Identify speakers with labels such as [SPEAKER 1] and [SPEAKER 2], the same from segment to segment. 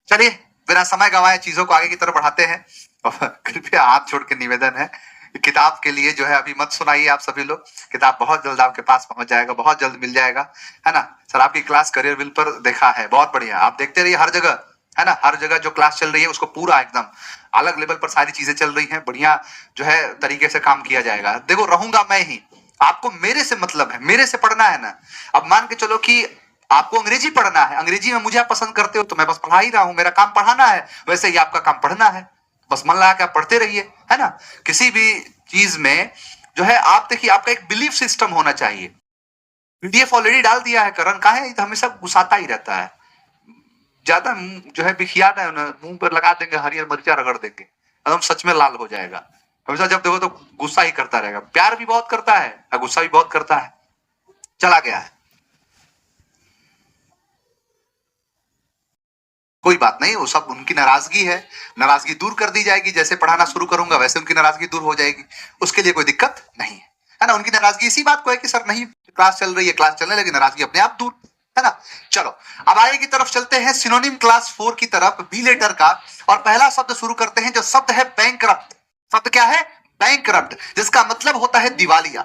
[SPEAKER 1] चलिए बिना समय गंवाए चीजों को आगे की तरफ बढ़ाते हैं और कृपया हाथ छोड़ के निवेदन है, किताब के लिए जो है अभी मत सुनाइए आप सभी लोग। किताब बहुत जल्द आपके पास पहुंच जाएगा, बहुत जल्द मिल जाएगा, है ना। सर आपकी क्लास करियर विल पर देखा है, बहुत बढ़िया, आप देखते रहिए हर जगह, है ना। हर जगह जो क्लास चल रही है उसको पूरा एकदम अलग लेवल पर सारी चीजें चल रही हैं, बढ़िया जो है तरीके से काम किया जाएगा। देखो रहूंगा मैं ही, आपको मेरे से मतलब है, मेरे से पढ़ना है ना। अब मान के चलो कि आपको अंग्रेजी पढ़ना है, अंग्रेजी में मुझे आप पसंद करते हो तो मैं बस पढ़ा ही रहा हूं, मेरा काम पढ़ाना है, वैसे ही आपका काम पढ़ना है, बस मन लगा के आप पढ़ते रहिए, है ना। किसी भी चीज में जो है आप देखिए, आपका एक बिलीफ सिस्टम होना चाहिए। पीडीएफ ऑलरेडी डाल दिया है करण, का है तो हमेशा गुस्साता ही रहता है, ज्यादा जो है बिखिया है ना, मुंह पर लगा देंगे हरियर मिर्चा रगड़ देंगे, एकदम सच में लाल हो जाएगा। हमेशा जब देखो तो गुस्सा ही करता रहेगा, प्यार भी बहुत करता है और गुस्सा भी बहुत करता है। चला गया है, कोई बात नहीं, वो सब उनकी नाराजगी है, नाराजगी दूर कर दी जाएगी, जैसे पढ़ाना शुरू करूंगा वैसे उनकी नाराजगी दूर हो जाएगी, उसके लिए कोई दिक्कत नहीं है ना। उनकी नाराजगी इसी बात को है कि सर नहीं क्लास चल रही है, क्लास चलने लगी, नाराजगी अपने आप दूर, है ना। चलो अब आगे की तरफ चलते हैं, सिनोनिम क्लास 4 की तरफ, बी लेटर का, और पहला शब्द शुरू करते हैं, जो शब्द है बैंकरप्ट। शब्द क्या है? बैंकरप्ट, जिसका मतलब होता है दिवालिया।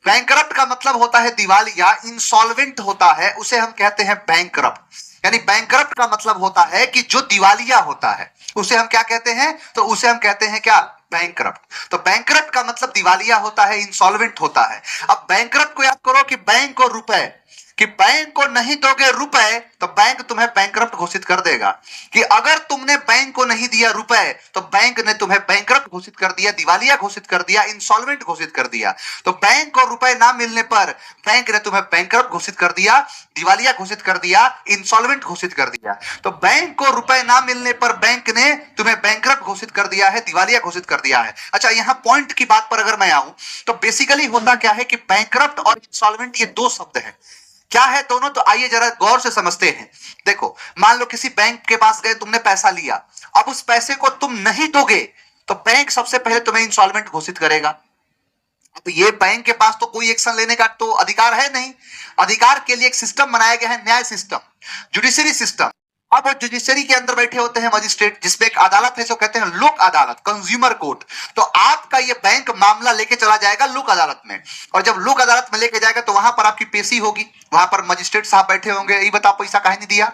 [SPEAKER 1] बैंकरप्ट का मतलब होता है दिवालिया, इंसॉल्वेंट होता है उसे हम कहते हैं बैंकरप्ट। यानी बैंकरप्ट का मतलब होता है कि जो दिवालिया होता है उसे हम क्या कहते हैं? तो उसे हम कहते हैं क्या? बैंकरप्ट। तो बैंकरप्ट का मतलब दिवालिया होता है, इंसॉल्वेंट होता है। अब बैंकरप्ट को याद करो कि बैंक और रुपए, कि बैंक को नहीं दोगे रुपए तो बैंक तुम्हें बैंकरप्ट घोषित कर देगा, कि अगर तुमने बैंक को नहीं दिया रुपए तो बैंक ने तुम्हें बैंकरप्ट घोषित कर दिया, दिवालिया घोषित कर दिया, इंसॉल्वेंट घोषित कर दिया। तो बैंक को रुपए ना मिलने पर बैंक ने तुम्हें बैंकरप्ट घोषित कर दिया, दिवालिया घोषित कर दिया, इंसॉल्वेंट घोषित कर दिया। तो बैंक को रुपए ना मिलने पर बैंक ने तुम्हें बैंकरप्ट घोषित कर दिया है, दिवालिया घोषित कर दिया है। अच्छा यहां पॉइंट की बात पर अगर मैं आऊं तो बेसिकली होता क्या है कि बैंकरप्ट और इंसॉल्वेंट ये दो शब्द हैं। क्या है दोनों? तो आइए जरा गौर से समझते हैं। देखो मान लो किसी बैंक के पास गए, तुमने पैसा लिया, अब उस पैसे को तुम नहीं दोगे तो बैंक सबसे पहले तुम्हें इंसॉल्वेंट घोषित करेगा। अब ये बैंक के पास तो कोई एक्शन लेने का तो अधिकार है नहीं, अधिकार के लिए एक सिस्टम बनाया गया है, न्याय सिस्टम, जुडिशरी सिस्टम। अब वो जुडिशरी के अंदर बैठे होते हैं मजिस्ट्रेट, जिसमें एक अदालत है जो कहते हैं लोक अदालत, कंज्यूमर कोर्ट। तो आपका ये बैंक मामला लेके चला जाएगा लोक अदालत में, और जब लोक अदालत में लेके जाएगा तो वहां पर आपकी पेशी होगी, वहां पर मजिस्ट्रेट साहब बैठे होंगे, ये बताओ पैसा काहे नहीं दिया?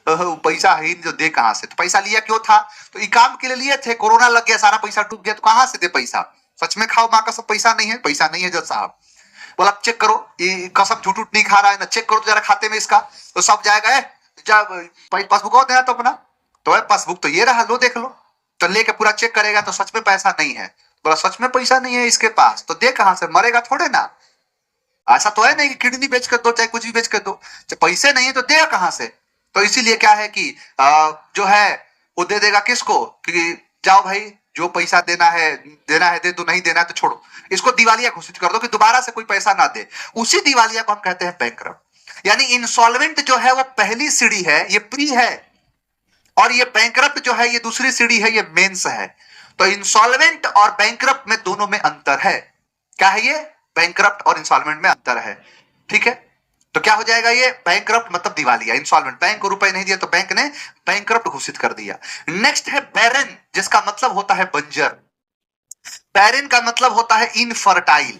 [SPEAKER 1] पैसा है ही नहीं, जो दे कहां से? तो पैसा लिया क्यों था? तो ये काम के लिए लिए थे, कोरोना लग गया, सारा पैसा डूब गया, तो कहां से दे पैसा? सच में खाओ माँ का सब पैसा नहीं है, पैसा नहीं है जज साहब। बोला चेक करो, ये कसम झूठ नहीं खा रहा है ना, चेक करो तो जरा खाते में इसका। तो सब जाएगा, जब पासबुक देना तो अपना, तो पासबुक तो ये रहा, लो देख लो। तो लेके पूरा चेक करेगा तो सच में पैसा नहीं है। बोला सच में पैसा नहीं है इसके पास, तो दे कहां से? मरेगा थोड़े ना, ऐसा तो है नहीं कि किडनी बेच कर दो चाहे कुछ भी बेच कर दो, जब पैसे नहीं है तो देगा कहां से? तो इसीलिए क्या है कि जो है वो दे देगा किसको, कि जाओ भाई जो पैसा देना है दे दो, नहीं देना है तो छोड़ो, इसको दिवालिया घोषित कर दो कि दोबारा से कोई पैसा ना दे। उसी दिवालिया को हम कहते हैं बैंकरप्ट। यानी इंसॉल्वेंट जो है वो पहली सीढ़ी है, ये प्री है, और ये बैंकरप्ट जो है ये दूसरी सीढ़ी है, ये मेंस है। तो इंसॉल्वेंट और बैंकरप्ट में दोनों में अंतर है। क्या है ये? बैंकरप्ट और इंसॉल्वेंट में अंतर है, ठीक है। तो क्या हो जाएगा ये? बैंकरप्ट मतलब दिवालिया, इंसॉल्वेंट बैंक को रुपए नहीं दिया तो बैंक ने बैंकरप्ट घोषित कर दिया। नेक्स्ट है बैरन, जिसका मतलब होता है बंजर। बैरन का मतलब होता है इनफर्टाइल,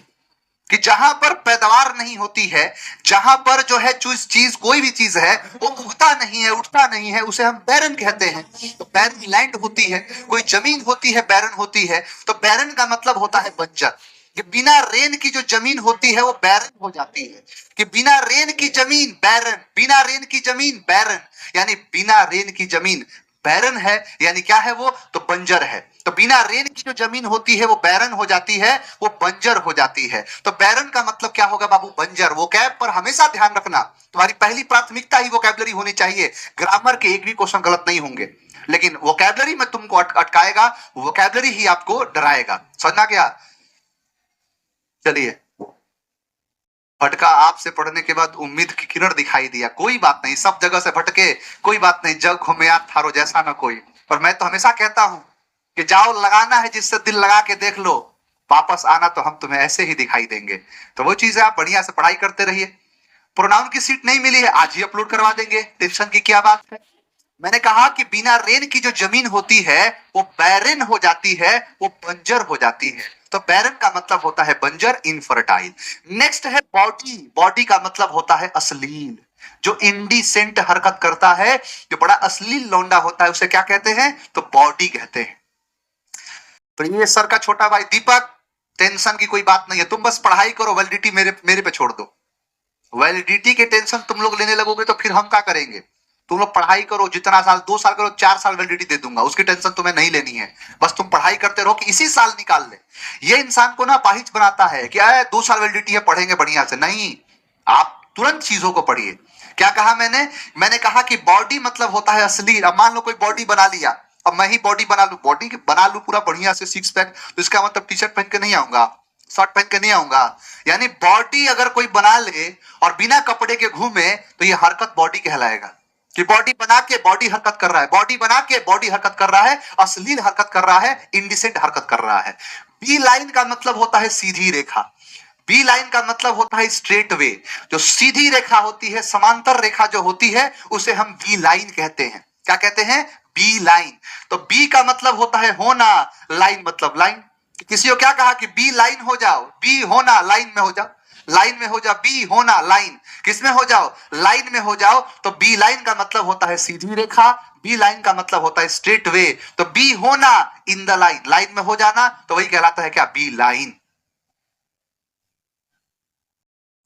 [SPEAKER 1] कि जहां पर पैदावार नहीं होती है, जहां पर जो है चीज कोई भी चीज है वो उगता नहीं है, उठता नहीं है, उसे हम बैरन कहते हैं। तो बैरन लैंड होती है, कोई जमीन होती है बैरन होती है। तो बैरन का मतलब होता है बंजर, कि बिना रेन की जो जमीन होती है वो बैरन हो जाती है, कि बिना रेन की जमीन बैरन, बिना रेन की जमीन बैरन, यानी बिना रेन की जमीन बैरन है, यानी क्या है वो? तो बंजर है। तो बिना रेन की जो जमीन होती है वो बैरन हो जाती है, वो बंजर हो जाती है। तो बैरन का मतलब क्या होगा बाबू? बंजर। वो कैब पर हमेशा ध्यान रखना, तुम्हारी पहली प्राथमिकता ही वोकैबुलरी होनी चाहिए। ग्रामर के एक भी क्वेश्चन गलत नहीं होंगे, लेकिन वोकैबुलरी में तुमको अटकाएगा, वोकैबुलरी ही आपको डराएगा, समझना क्या? चलिए, भटका आपसे पढ़ने के बाद उम्मीद की किरण दिखाई दिया, कोई बात नहीं, सब जगह से भटके, कोई बात नहीं, जग घूमे आप थारो जैसा ना कोई। और मैं तो हमेशा कहता हूं कि जाओ लगाना है जिससे दिल लगा के देख लो, वापस आना तो हम तुम्हें ऐसे ही दिखाई देंगे। तो वो चीज है, आप बढ़िया से पढ़ाई करते रहिए। प्रोनाउन की सीट नहीं मिली है, आज ही अपलोड करवा देंगे, टेंशन की क्या बात है। मैंने कहा कि बिना रेन की जो जमीन होती है वो बैरन हो जाती है, वो बंजर हो जाती है। तो बैरन का मतलब होता है बंजर, इनफर्टाइल। नेक्स्ट है बॉडी। बॉडी का मतलब होता है अश्लील, जो इंडिसेंट हरकत करता है, जो बड़ा अश्लील लौंडा होता है, उसे क्या कहते हैं? तो बॉडी कहते हैं। तो ये सर का छोटा भाई दीपक, टेंशन की कोई बात नहीं है, तुम बस पढ़ाई करो, वैलिडिटी मेरे मेरे पे छोड़ दो। वैलिडिटी के टेंशन तुम लोग लेने लगोगे तो फिर हम क्या करेंगे? तुम लोग पढ़ाई करो, जितना साल, 2 साल करो, 4 साल वैलिडिटी दे दूंगा, उसकी टेंशन तुम्हें नहीं लेनी है। बस तुम पढ़ाई करते रहो कि इसी साल निकाल ले। ये इंसान को ना पाहिज बनाता है कि 2 साल वैलिडिटी है, पढ़ेंगे बढ़िया से। नहीं, आप तुरंत चीजों को पढ़िए। क्या कहा मैंने? मैंने कहा कि बॉडी मतलब होता है अश्लील। अब मान लो कोई बॉडी बना लिया, अब मैं ही बॉडी बना लू, बॉडी बना लू पूरा बढ़िया से 6 पैक, तो इसका मतलब टी शर्ट पहन के नहीं आऊंगा, शर्ट पहन के नहीं आऊंगा। यानी बॉडी अगर कोई बना ले और बिना कपड़े के घूमे तो ये हरकत बॉडी कहलाएगा। कि बॉडी बना के बॉडी हरकत कर रहा है, बॉडी बना के बॉडी हरकत कर रहा है, अश्लील हरकत कर रहा है, इंडिसेंट हरकत कर रहा है। बी लाइन का मतलब होता है सीधी रेखा। बी लाइन का मतलब होता है स्ट्रेट वे। जो सीधी रेखा होती है, समांतर रेखा जो होती है, उसे हम बी लाइन कहते हैं। क्या कहते हैं? B line. तो बी का मतलब होता है होना, लाइन मतलब लाइन। किसी को क्या कहा कि बी लाइन हो जाओ, बी होना, लाइन में हो जाओ, लाइन में हो जाओ, बी होना, लाइन किसमें हो जाओ? लाइन में हो जाओ। तो बी लाइन का मतलब होता है सीधी रेखा, बी लाइन का मतलब होता है स्ट्रेट वे। तो बी होना इन द लाइन, लाइन में हो जाना, तो वही कहलाता है क्या? B line.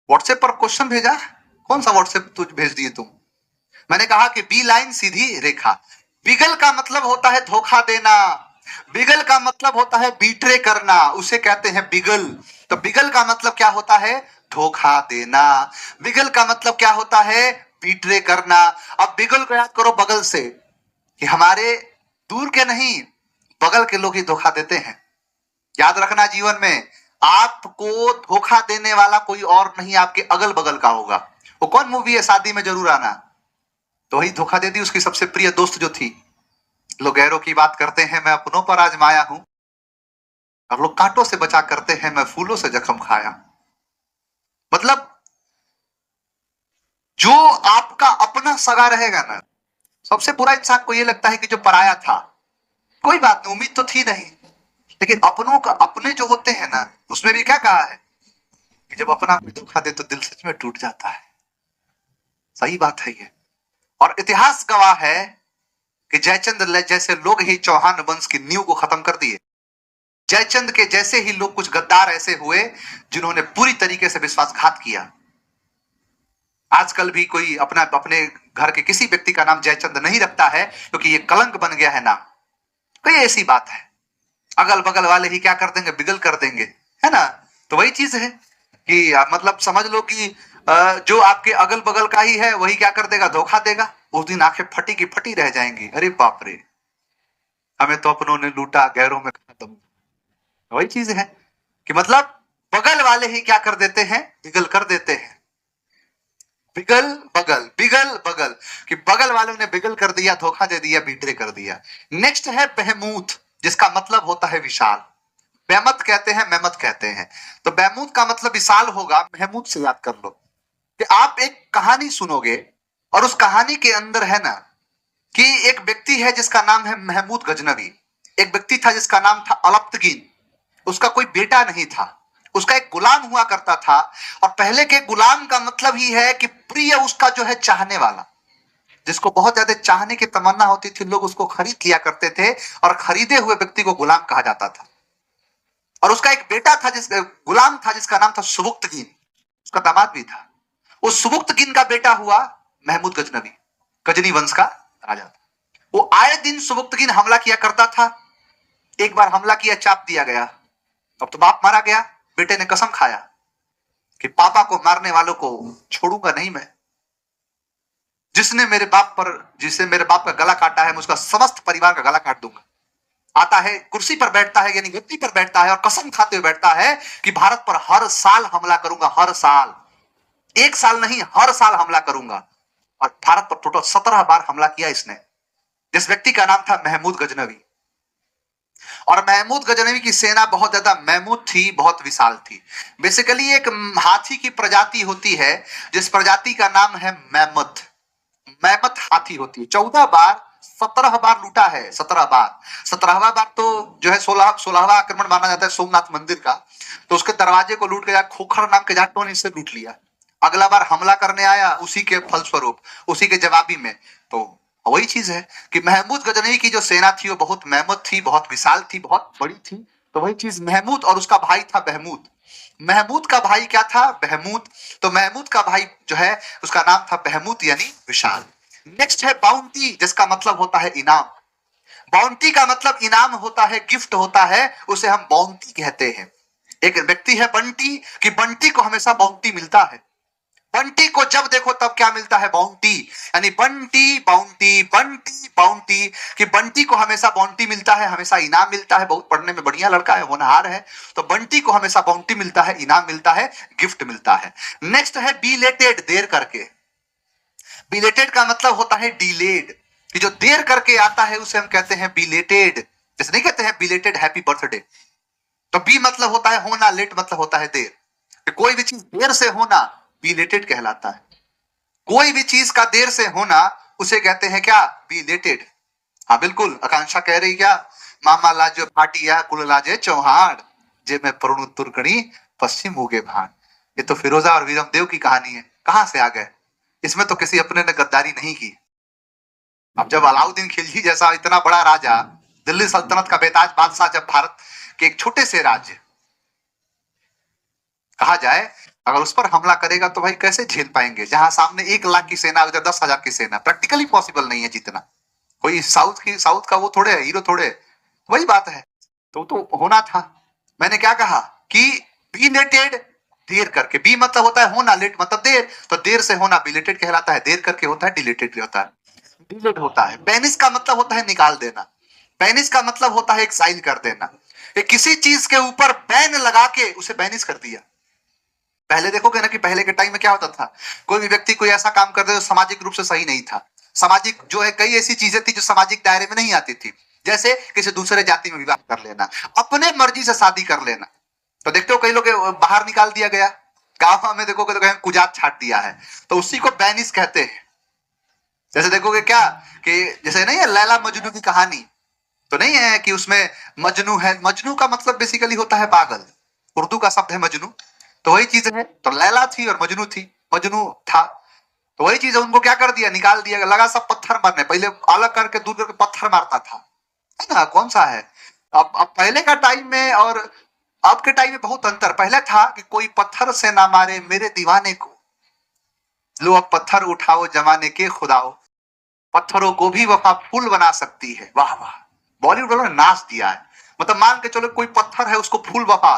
[SPEAKER 1] व्हाट्सएप पर क्वेश्चन भेजा, कौन सा व्हाट्सएप तुझ भेज दिए तुम? मैंने कहा कि बी लाइन सीधी रेखा। बिगल का मतलब होता है धोखा देना, बिगल का मतलब होता है बीट्रे करना, उसे कहते हैं बिगल। तो बिगल का मतलब क्या होता है? धोखा देना। बिगल का मतलब क्या होता है? बीट्रे करना। अब बिगल को याद करो बगल से, कि हमारे दूर के नहीं, बगल के लोग ही धोखा देते हैं। याद रखना, जीवन में आपको धोखा देने वाला कोई और नहीं, आपके अगल बगल का होगा। वो कौन मूवी है? शादी में जरूर आना। तो वही धोखा दे दी उसकी सबसे प्रिय दोस्त जो थी। लोग गैरों की बात करते हैं, मैं अपनों पर आजमाया हूं, और लोग कांटों से बचा करते हैं, मैं फूलों से जख्म खाया। मतलब जो आपका अपना सगा रहेगा ना, सबसे बुरा इंसान को यह लगता है कि जो पराया था, कोई बात नहीं, उम्मीद तो थी नहीं, लेकिन अपनों का, अपने जो होते हैं ना, उसमें भी क्या कहा है कि जब अपना कोई धोखा दे तो दिल सच में टूट जाता है। सही बात है ये। और इतिहास गवाह है कि जयचंद जैसे लोग ही चौहान वंश की नींव को खत्म कर दिए। जयचंद के जैसे ही लोग, कुछ गद्दार ऐसे हुए जिन्होंने पूरी तरीके से विश्वासघात किया। आजकल भी कोई अपना अपने घर के किसी व्यक्ति का नाम जयचंद नहीं रखता है, क्योंकि ये कलंक बन गया है नाम। कोई ऐसी बात है, अगल बगल वाले ही क्या कर देंगे? बिगल कर देंगे, है ना? तो वही चीज है कि मतलब समझ लो कि जो आपके अगल बगल का ही है वही क्या कर देगा? धोखा देगा। उस दिन आंखें फटी की फटी रह जाएंगी, अरे बाप रे, हमें तो अपनों ने लूटा, गैरों में खत्म। वही चीज है कि मतलब बगल वाले ही क्या कर देते हैं? बिगल कर देते हैं। बिगल बगल, बिगल बगल, कि बगल वालों ने बिगल कर दिया, धोखा दे दिया, बीटरे कर दिया। नेक्स्ट है बेहमूथ, जिसका मतलब होता है विशाल। बेमत कहते हैं, मेमत कहते हैं। तो बेहमूथ का मतलब विशाल होगा। महमूद से याद कर लो कि आप एक कहानी सुनोगे और उस कहानी के अंदर है ना कि एक व्यक्ति है जिसका नाम है महमूद गजनवी। एक व्यक्ति था जिसका नाम था अलप्तगीन। उसका कोई बेटा नहीं था, उसका एक गुलाम हुआ करता था। और पहले के गुलाम का मतलब ही है कि प्रिय, उसका जो है चाहने वाला, जिसको बहुत ज्यादा चाहने की तमन्ना होती थी, लोग उसको खरीद लिया करते थे, और खरीदे हुए व्यक्ति को गुलाम कहा जाता था। और उसका एक बेटा था, जिस गुलाम था, जिसका नाम था सुबुक्तगीन, उसका दामाद भी था। उस सुबुक्तगीन का बेटा हुआ महमूद गजनवी, गजनी वंश का राजा था। वो आए दिन सुबुक्तगीन हमला किया करता था। एक बार हमला किया, चाप दिया गया, अब तो बाप मारा गया। बेटे ने कसम खाया कि पापा को मारने वालों को छोड़ूंगा नहीं मैं। जिसने मेरे बाप पर, जिसने मेरे बाप का गला काटा है, मैं उसका समस्त परिवार का गला काट दूंगा। आता है, कुर्सी पर बैठता है, यानी गद्दी पर बैठता है, और कसम खाते हुए बैठता है कि भारत पर हर साल हमला करूंगा, हर साल, एक साल नहीं, हर साल हमला करूंगा। और भारत पर टोटल 17 बार हमला किया इसने। जिस व्यक्ति का नाम था महमूद गजनवी। और महमूद गजनवी की सेना बहुत ज्यादा महमूद थी, बहुत विशाल थी। बेसिकली एक हाथी की प्रजाति होती है जिस प्रजाति का नाम है मैमथ। मैमथ हाथी होती है। 14 बार 17 बार लूटा है, 17 बार। 17वां बार तो जो है 16वां आक्रमण माना जाता है सोमनाथ मंदिर का, तो उसके दरवाजे को लूट के खोखर नाम के जाटों ने इससे लूट लिया। अगला बार हमला करने आया उसी के फलस्वरूप, उसी के जवाबी में। तो वही चीज है कि महमूद गजनवी की जो सेना थी वो बहुत महमूद थी, बहुत विशाल थी, बहुत बड़ी थी। तो वही चीज महमूद, और उसका भाई था बहमूद। महमूद का भाई क्या था? बहमूद। तो महमूद का भाई जो है उसका नाम था बहमूद यानी विशाल। नेक्स्ट है बाउंटी, जिसका मतलब होता है इनाम। बाउंटी का मतलब इनाम होता है, गिफ्ट होता है, उसे हम बाउंटी कहते हैं। एक व्यक्ति है बंटी, कि बंटी को हमेशा बाउंटी मिलता है। बंटी को जब देखो तब क्या मिलता है? बाउंटी। यानी बंटी बाउंटी, बंटी बाउंटी, कि बंटी को हमेशा बाउंटी मिलता है, हमेशा इनाम मिलता है। बहुत पढ़ने में बढ़िया लड़का है, होनहार है, तो बंटी को हमेशा बाउंटी मिलता है, इनाम मिलता है, गिफ्ट मिलता है। नेक्स्ट है बिलेटेड, देर करके। बिलेटेड का मतलब होता है डिलेड, कि जो देर करके आता है उसे हम कहते हैं बिलेटेड। जैसे नहीं कहते हैं बिलेटेड हैप्पी बर्थडे, तो बी मतलब होता है होना, लेट मतलब होता है देर। कि कोई भी चीज देर से होना बिलेटेड कहलाता है। कोई भी चीज का देर से होना उसे कहते हैं क्या? बिलेटेड। हाँ बिल्कुल, आकांक्षा कह रही क्या? मामा लाजो फाटिया कुल लाजे चौहान, जे में परुण तुरकड़ी पश्चिम उगे भान। ये तो फिरोजा और वीरम देव की कहानी है, कहां से आ गए? इसमें तो किसी अपने ने गद्दारी नहीं की। अब जब अलाउद्दीन खिलजी जैसा इतना बड़ा राजा, दिल्ली सल्तनत का बेताज बादशाह, जब भारत के एक छोटे से राज्य कहा जाए, अगर उस पर हमला करेगा तो भाई कैसे झेल पाएंगे? जहां सामने 1 लाख की सेना, उधर 10,000 की सेना, प्रैक्टिकली पॉसिबल नहीं है जीतना। कोई साउथ का वो थोड़े हीरो थोड़े, वही बात है। तो होना था। मैंने क्या कहा कि बिलेटेड, देर करके। बी मतलब होता है होना, लेट मतलब देर, तो देर से होना बिलेटेड कहलाता है, देर करके होता है डिलेटेड होता है, डिलेट होता है। बेनिस का मतलब होता है निकाल देना। बेनिस का मतलब होता है एक्साइल कर देना। किसी चीज के ऊपर बैन लगा के उसे बैनिस कर दिया। पहले देखोगे ना कि पहले के टाइम में क्या होता था, कोई भी व्यक्ति कोई ऐसा काम कर दे जो सामाजिक रूप से सही नहीं था। सामाजिक जो है, कई ऐसी चीजें थी जो सामाजिक दायरे में नहीं आती थी, जैसे किसी दूसरे जाति में विवाह कर लेना, अपने मर्जी से शादी कर लेना। तो देखते हो कई लोग बाहर निकाल दिया गया, गांव में देखोगे तो कहीं कुजात छाट दिया है, तो उसी को बैनिस कहते हैं। जैसे देखोगे क्या कि जैसे नहीं है लैला मजनू की कहानी, तो नहीं है कि उसमें मजनू है, मजनू का मतलब बेसिकली होता है पागल, उर्दू का शब्द है मजनू, तो वही चीज है। तो लैला थी और मजनू थी, मजनू था, तो वही चीज है। उनको क्या कर दिया? निकाल दिया, लगा सब पत्थर मारने। पहले अलग करके दूर करके पत्थर मारता था, है ना? कौन सा है? अब पहले का टाइम में और अब के टाइम में बहुत अंतर। पहले था कि कोई पत्थर से ना मारे मेरे दीवाने को, लो अब पत्थर उठाओ जमाने के खुदाओ, पत्थरों को भी वफा फूल बना सकती है। वाह वाह, बॉलीवुड वालों ने नाच दिया है। मतलब मान के चलो कोई पत्थर है, उसको फूल वफा,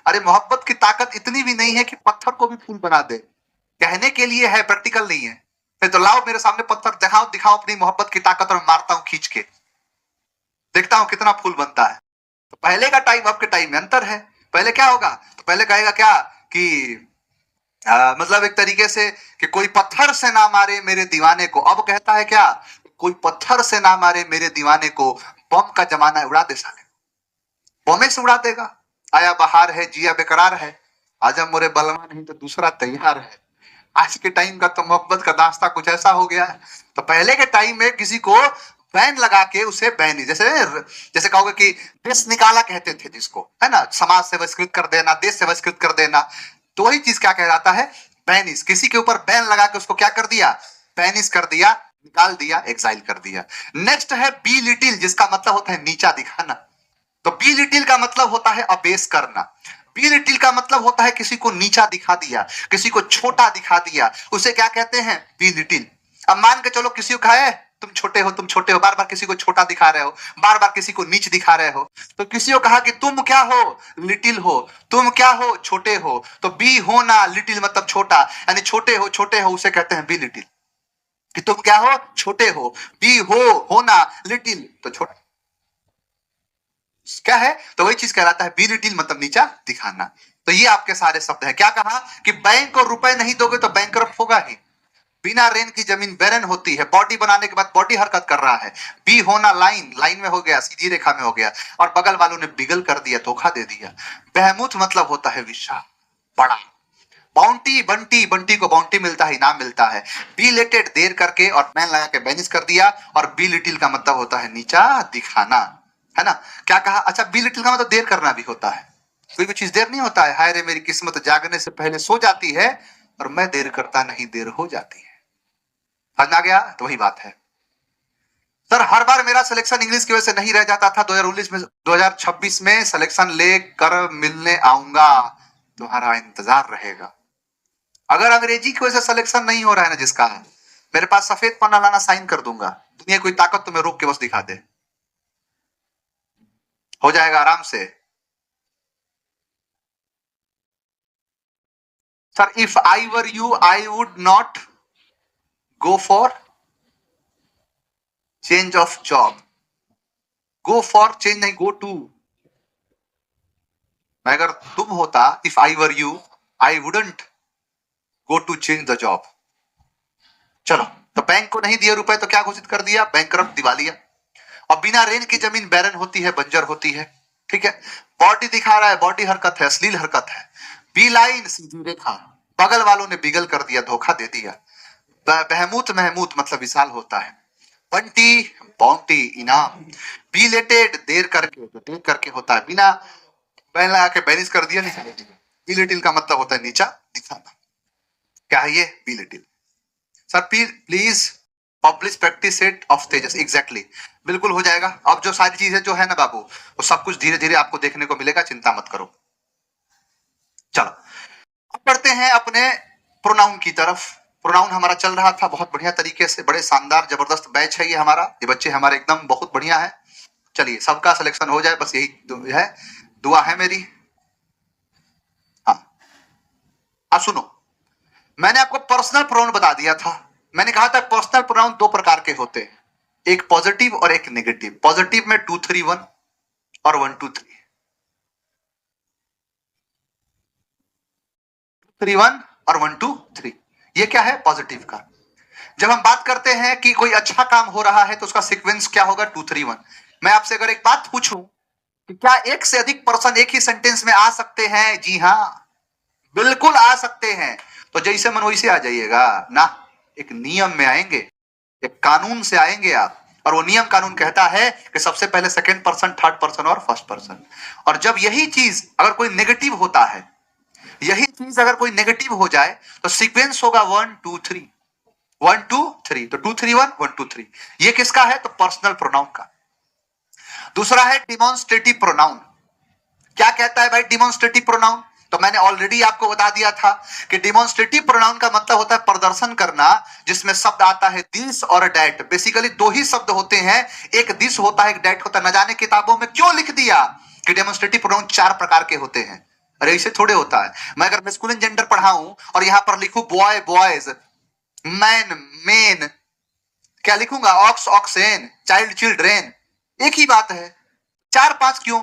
[SPEAKER 1] अरे मोहब्बत की ताकत इतनी भी नहीं है कि पत्थर को भी फूल बना दे। कहने के लिए है, प्रैक्टिकल नहीं है। फिर तो लाओ मेरे सामने पत्थर, दिखाओ दिखाओ अपनी मोहब्बत की ताकत, और मारता हूं खींच के, देखता हूं कितना फूल बनता है। तो पहले का टाइम अब के टाइम में अंतर है। पहले क्या होगा? तो पहले कहेगा क्या कि मतलब एक तरीके से कि कोई पत्थर से ना मारे मेरे दीवाने को। अब कहता है क्या? कोई पत्थर से ना मारे मेरे दीवाने को, बम का जमाना है, उड़ा दे साले, बमे से उड़ा देगा। आया बहार है जिया बेकरार है, आजम मोरे बलवा नहीं तो दूसरा तैयार है। आज के टाइम का तो मोहब्बत का दास्ता कुछ ऐसा हो गया है। तो पहले के टाइम में किसी को बैन लगा के उसे बैन, जैसे जैसे कहोगे कि देश निकाला कहते थे जिसको, है ना, समाज से बहिष्कृत कर देना, देश से बहिष्कृत कर देना, तो वही चीज क्या कहलाता है? बैनिस। किसी के ऊपर बैन लगा के उसको क्या कर दिया? बैनिस कर दिया, निकाल दिया, एक्साइल कर दिया। नेक्स्ट है बी लिटिल, जिसका मतलब होता है नीचा दिखाना। तो बी लिटिल का मतलब होता है अबेस करना। बी लिटिल का मतलब होता है किसी को नीचा दिखा दिया, किसी को छोटा दिखा दिया, उसे क्या कहते हैं? Be little. अब मान के चलो किसी को कहा है तुम छोटे हो, तुम छोटे हो, बार बार किसी को छोटा दिखा रहे हो, बार बार किसी को नीच दिखा रहे हो, तो किसी को कहा कि तुम क्या हो? लिटिल हो। तुम क्या हो? छोटे हो। तो बी होना, लिटिल मतलब छोटा, यानी छोटे हो, छोटे हो, उसे कहते हैं बी लिटिल, कि तुम क्या हो? छोटे हो। बी हो, होना, लिटिल तो छोटा क्या है? तो वही चीज कहलाता है बी लिटिल, मतलब नीचा दिखाना। तो ये आपके सारे शब्द है। क्या कहा कि बैंक को रुपए नहीं दोगे तो बैंकरप्ट होगा ही। बिना रेन की जमीन बैरन होती है। बॉडी बनाने के बाद बॉडी हरकत कर रहा है। बी होना, लाइन, लाइन में हो गया, सीधी रेखा में हो गया, और बगल वालों ने बिगल कर दिया, धोखा दे दिया। बहमूथ मतलब होता है विशाल, बड़ा। बाउंटी बंटी, बंटी को बाउंटी मिलता है, इनाम मिलता है। बी लेटेड देर करके, और मैन लगा के बैनिश कर दिया। और बी लिटिल का मतलब होता है नीचा दिखाना, है ना। क्या कहा? अच्छा, बी लिटिल का मतलब देर करना भी होता है। कोई भी चीज देर नहीं होता है। हाय रे मेरी किस्मत जागने से पहले सो जाती है, और मैं देर करता नहीं, देर हो जाती है। समझ आ गया? तो वही बात है। सर हर बार मेरा सिलेक्शन इंग्लिश की वजह से नहीं रह जाता था। 2019 में, 2026 में सिलेक्शन लेकर मिलने आऊंगा, तुम्हारा इंतजार रहेगा। अगर अंग्रेजी की वजह से सिलेक्शन नहीं हो रहा है ना जिसका, मेरे पास सफेद पन्ना लाना, साइन कर दूंगा। दुनिया कोई ताकत तुम्हें रोक के बस दिखा दे, हो जाएगा आराम से। Sir if I were you I would not go for change of job. Go for change नहीं, गो टू। मैं अगर तुम होता, if I were you I wouldn't go to change the job. चलो, तो बैंक को नहीं दिए रुपए तो क्या घोषित कर दिया? बैंकरप्ट, दिवालिया। और बिना रेन की जमीन बैरन होती है, बंजर होती है। ठीक है। बॉडी दिखा रहा है, बॉडी हरकत है, अश्लील हरकत है। बी लाइन, सीधी रेखा। बगल वालों ने बिगल कर दिया, धोखा दे दिया। बहमूत महमूत मतलब विशाल होता है। बंटी, बाउंटी, इनाम। बिलेटेड, देर करके, जो देर करके होता है, बिना बैन लगा के बैनिश कर दिया, नहीं। बिलेटिल का मतलब होता है नीचा दिखाना। क्या है ये? बिलेटिल। Sir please publish practice set of Tejas. Exactly, बिल्कुल हो जाएगा। अब जो सारी चीजें जो है ना बाबू, वो सब कुछ धीरे धीरे आपको देखने को मिलेगा, चिंता मत करो। चलो, अब बढ़ते हैं अपने प्रोनाउन की तरफ। प्रोनाउन हमारा चल रहा था बहुत बढ़िया तरीके से, बड़े शानदार जबरदस्त बैच है ये हमारा। ये बच्चे हमारे एकदम बहुत बढ़िया है। चलिए, सबका सिलेक्शन हो जाए, बस यही है, दुआ है मेरी। हाँ, अब सुनो, मैंने आपको पर्सनल प्रोनाउन बता दिया था। मैंने कहा था पर्सनल प्रोनाउन दो प्रकार के होते हैं, एक पॉजिटिव और एक नेगेटिव। पॉजिटिव में 2 3 1 और 1 2 3, 3 1 और 1 2 3। ये क्या है? पॉजिटिव का। जब हम बात करते हैं कि कोई अच्छा काम हो रहा है तो उसका सीक्वेंस क्या होगा? 2 3 1। मैं आपसे अगर एक बात पूछूं कि क्या एक से अधिक पर्सन एक ही सेंटेंस में आ सकते हैं? जी हाँ, बिल्कुल आ सकते हैं। तो जैसे मन वैसे आ जाइएगा ना, एक नियम में आएंगे, एक कानून से आएंगे आप। और वो नियम कानून कहता है कि सबसे पहले सेकंड पर्सन, थर्ड पर्सन और फर्स्ट पर्सन। और जब यही चीज अगर कोई नेगेटिव होता है, यही चीज अगर कोई नेगेटिव हो जाए, तो सीक्वेंस होगा 1 2 3, 1 2 3। तो 2 3 1 1 2 3। ये किसका है? तो पर्सनल प्रोनाउन का। दूसरा है डिमॉन्स्ट्रेटिव प्रोनाउन। क्या कहता है भाई डिमॉन्स्ट्रेटिव प्रोनाउन? तो मैंने ऑलरेडी आपको बता दिया था कि डिमॉन्स्ट्रेटिव प्रोनाउन का मतलब होता है प्रदर्शन करना, जिसमें शब्द आता है दिस और डैट। बेसिकली दो ही शब्द होते हैं, एक दिस होता है, एक डैट होता है। न जाने किताबों में क्यों लिख दिया कि डेमोन्स्ट्रेटिव प्रोनाउन 4 प्रकार के होते हैं। अरे इसे थोड़े होता है। मैं अगर मैस्कुलिन जेंडर पढ़ाऊं और यहां पर लिखूं बॉय बॉयज, मैन मेन, क्या लिखूंगा? ऑक्स ऑक्सेन, चाइल्ड चिल्ड्रेन, एक ही बात है। 4 5 क्यों?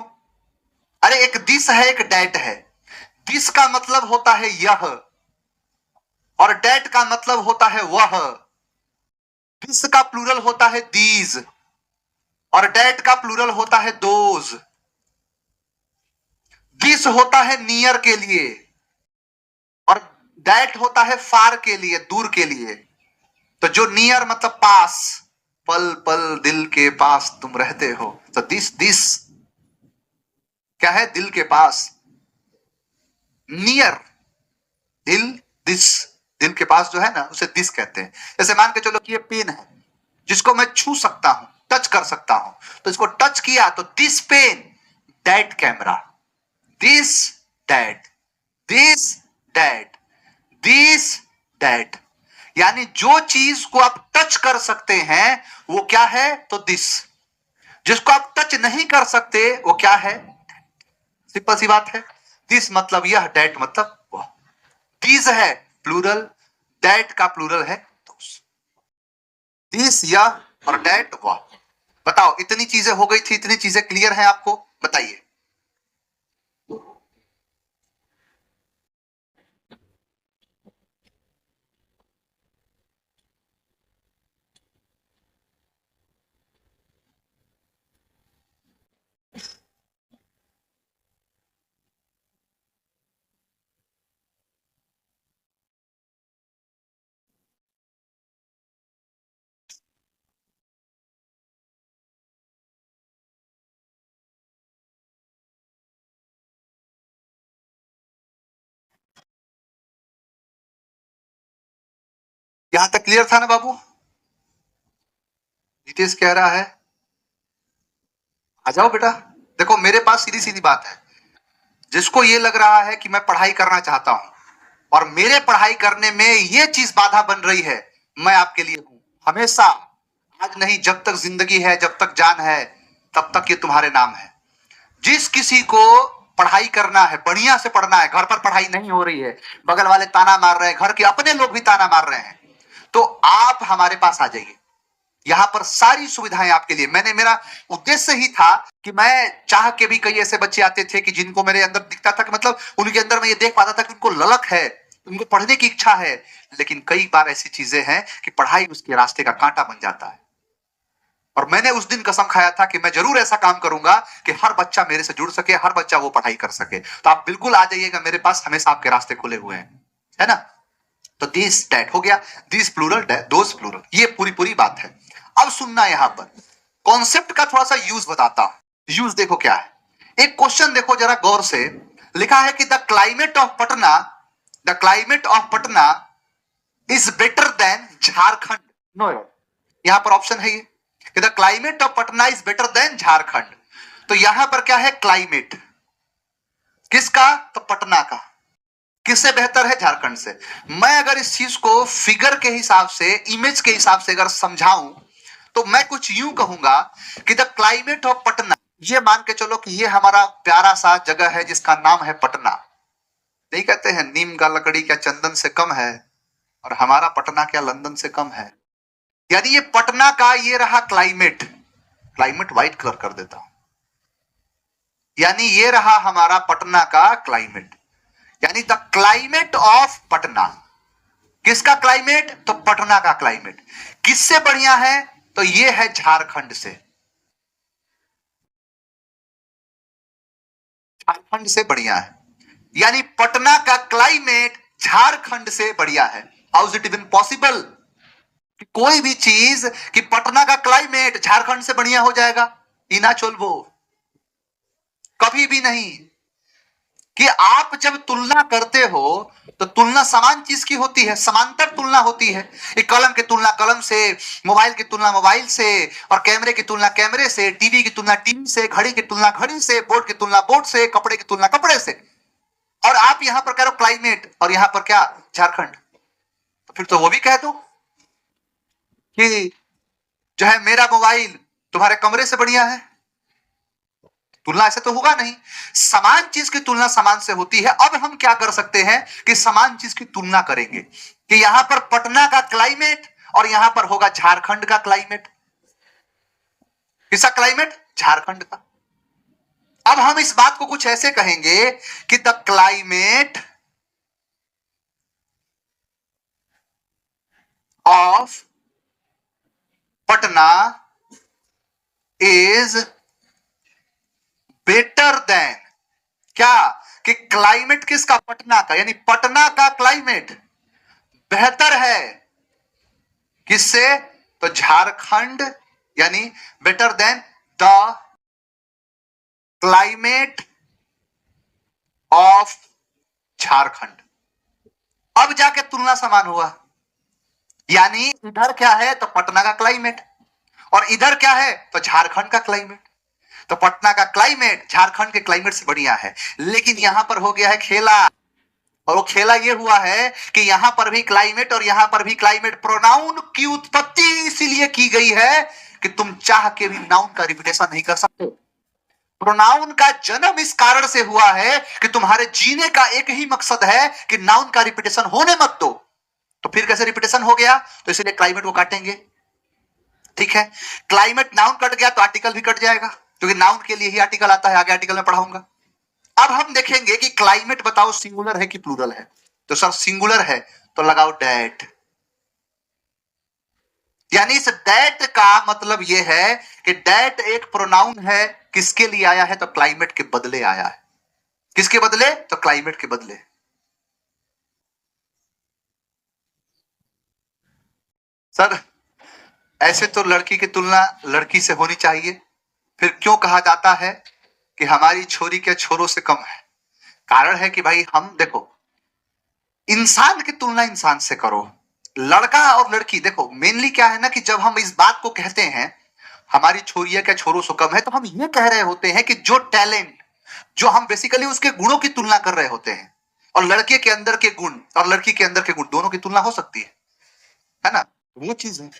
[SPEAKER 1] अरे एक दिस है, एक डैट है। दिस का मतलब होता है यह, और डैट का मतलब होता है वह। दिस का प्लूरल होता है दीज, और डैट का प्लूरल होता है दोज। दिस होता है नियर के लिए, और डैट होता है फार के लिए, दूर के लिए। तो जो नियर मतलब पास, पल पल दिल के पास तुम रहते हो, तो दिस क्या है? दिल के पास। नियर, दिल, दिस, दिल के पास जो है ना, उसे दिस कहते हैं। जैसे मान के चलो कि ये पेन है, जिसको मैं छू सकता हूं, टच कर सकता हूं, तो इसको टच किया तो this pen, that camera, this that, this that, this that. यानी जो चीज को आप टच कर सकते हैं वो क्या है? तो दिस। जिसको आप टच नहीं कर सकते वो क्या है? सिंपल सी बात है। दिस मतलब यह, दैट मतलब वह। दिस है प्लूरल, दैट का प्लूरल है दोस। दिस यह और दैट वह। बताओ, इतनी चीजें हो गई थी, इतनी चीजें क्लियर हैं आपको? बताइए। यहां तक क्लियर था ना बाबू? नितेश कह रहा है आ जाओ बेटा। देखो मेरे पास सीधी सीधी बात है, जिसको ये लग रहा है कि मैं पढ़ाई करना चाहता हूं और मेरे पढ़ाई करने में ये चीज बाधा बन रही है, मैं आपके लिए हूं हमेशा। आज नहीं, जब तक जिंदगी है, जब तक जान है, तब तक ये तुम्हारे नाम है। जिस किसी को पढ़ाई करना है, बढ़िया से पढ़ना है, घर पर पढ़ाई नहीं हो रही है, बगल वाले ताना मार रहे हैं, घर के अपने लोग भी ताना मार रहे हैं, तो आप हमारे पास आ जाइए। यहां पर सारी सुविधाएं आपके लिए। मेरा उद्देश्य ही था कि मैं चाह के भी, कई ऐसे बच्चे आते थे कि जिनको मेरे अंदर दिखता था कि मतलब उनके अंदर मैं ये देख पाता था कि उनको ललक है, उनको पढ़ने की इच्छा है, लेकिन कई बार ऐसी चीजें हैं कि पढ़ाई उसके रास्ते का कांटा बन जाता है। और मैंने उस दिन कसम खाया था कि मैं जरूर ऐसा काम करूंगा कि हर बच्चा मेरे से जुड़ सके, हर बच्चा वो पढ़ाई कर सके। तो आप बिल्कुल आ जाइएगा, मेरे पास हमेशा आपके रास्ते खुले हुए हैं, है ना? तो दिस दैट हो गया, दिस प्लूरल, दोस प्लूरल, ये पूरी पूरी बात है। अब सुनना, यहां पर कॉन्सेप्ट का थोड़ा सा यूज बताता हूं। यूज देखो क्या है। एक क्वेश्चन देखो जरा गौर से। लिखा है कि the climate of Patna, the climate of Patna is better than Jharkhand. No, यहां पर ऑप्शन है ये कि the climate of Patna is better than Jharkhand. तो यहां पर क्या है? क्लाइमेट किसका? तो पटना का। किससे बेहतर है? झारखंड से। मैं अगर इस चीज को फिगर के हिसाब से, इमेज के हिसाब से अगर समझाऊं, तो मैं कुछ यूं कहूंगा कि द क्लाइमेट ऑफ पटना, ये मान के चलो कि ये हमारा प्यारा सा जगह है जिसका नाम है पटना। नहीं कहते हैं नीम का लकड़ी क्या चंदन से कम है, और हमारा पटना क्या लंदन से कम है। यानी ये पटना का ये रहा क्लाइमेट। क्लाइमेट व्हाइट कलर कर देता हूं। यानी ये रहा हमारा पटना का क्लाइमेट। यानी द क्लाइमेट ऑफ पटना। किसका क्लाइमेट? तो पटना का क्लाइमेट। किससे बढ़िया है? तो ये है झारखंड से। झारखंड से बढ़िया है। यानी पटना का क्लाइमेट झारखंड से बढ़िया है। How is it even possible कि कोई भी चीज, कि पटना का क्लाइमेट झारखंड से बढ़िया हो जाएगा? इना चोलबो, कभी भी नहीं। कि आप जब तुलना करते हो तो तुलना समान चीज की होती है, समांतर तुलना होती है। एक कलम की तुलना कलम से, मोबाइल की तुलना मोबाइल से, और कैमरे की तुलना कैमरे से, टीवी की तुलना टीवी से, घड़ी की तुलना घड़ी से, बोर्ड की तुलना बोर्ड से, कपड़े की तुलना कपड़े से। और आप यहां पर कह रहे हो क्लाइमेट, और यहां पर क्या? झारखंड। तो फिर तो वो भी कह दो कि जो है मेरा मोबाइल तुम्हारे कमरे से बढ़िया है। तुलना ऐसे तो होगा नहीं। समान चीज की तुलना समान से होती है। अब हम क्या कर सकते हैं कि समान चीज की तुलना करेंगे कि यहां पर पटना का क्लाइमेट और यहां पर होगा झारखंड का क्लाइमेट। किसका क्लाइमेट? झारखंड का। अब हम इस बात को कुछ ऐसे कहेंगे कि the climate of Patna is better then, क्या? कि क्लाइमेट किसका? पटना का। यानी पटना का क्लाइमेट बेहतर है किससे? तो झारखंड। यानी better than the climate of Jharkhand. अब जाके तुलना समान हुआ। यानी इधर क्या है? तो पटना का क्लाइमेट, और इधर क्या है? तो झारखंड का क्लाइमेट। तो पटना का क्लाइमेट झारखंड के क्लाइमेट से बढ़िया है। लेकिन यहां पर हो गया है खेला, और वो खेला ये हुआ है कि यहां पर भी क्लाइमेट और यहां पर भी क्लाइमेट। प्रोनाउन की उत्पत्ति इसीलिए की गई है कि तुम चाह के भी नाउन का रिपीटेशन नहीं कर सकते। प्रोनाउन का जन्म इस कारण से हुआ है कि तुम्हारे जीने का एक ही मकसद है कि नाउन का रिपीटेशन होने मत दो। तो फिर कैसे रिपीटेशन हो गया? तो इसलिए क्लाइमेट को काटेंगे। ठीक है, क्लाइमेट नाउन कट गया तो आर्टिकल भी कट जाएगा, क्योंकि नाउन के लिए ही आर्टिकल आता है, आगे आर्टिकल में पढ़ाऊंगा। अब हम देखेंगे कि क्लाइमेट बताओ सिंगुलर है कि प्लूरल है। तो सर सिंगुलर है, तो लगाओ डैट। यानी इस डैट का मतलब यह है कि डैट एक प्रोनाउन है। किसके लिए आया है? तो क्लाइमेट के बदले आया है। किसके बदले? तो क्लाइमेट के बदले। सर ऐसे तो लड़की की तुलना लड़की से होनी चाहिए, फिर क्यों कहा जाता है कि हमारी छोरी के छोरों से कम है? कारण है कि भाई हम देखो, इंसान की तुलना इंसान से करो, लड़का और लड़की, देखो मेनली क्या है ना कि जब हम इस बात को कहते हैं हमारी छोरिया क्या छोरों से कम है, तो हम ये कह रहे होते हैं कि जो टैलेंट, जो हम बेसिकली उसके गुणों की तुलना कर रहे होते हैं, और लड़के के अंदर के गुण और लड़की के अंदर के गुण दोनों की तुलना हो सकती है ना, वो चीज है।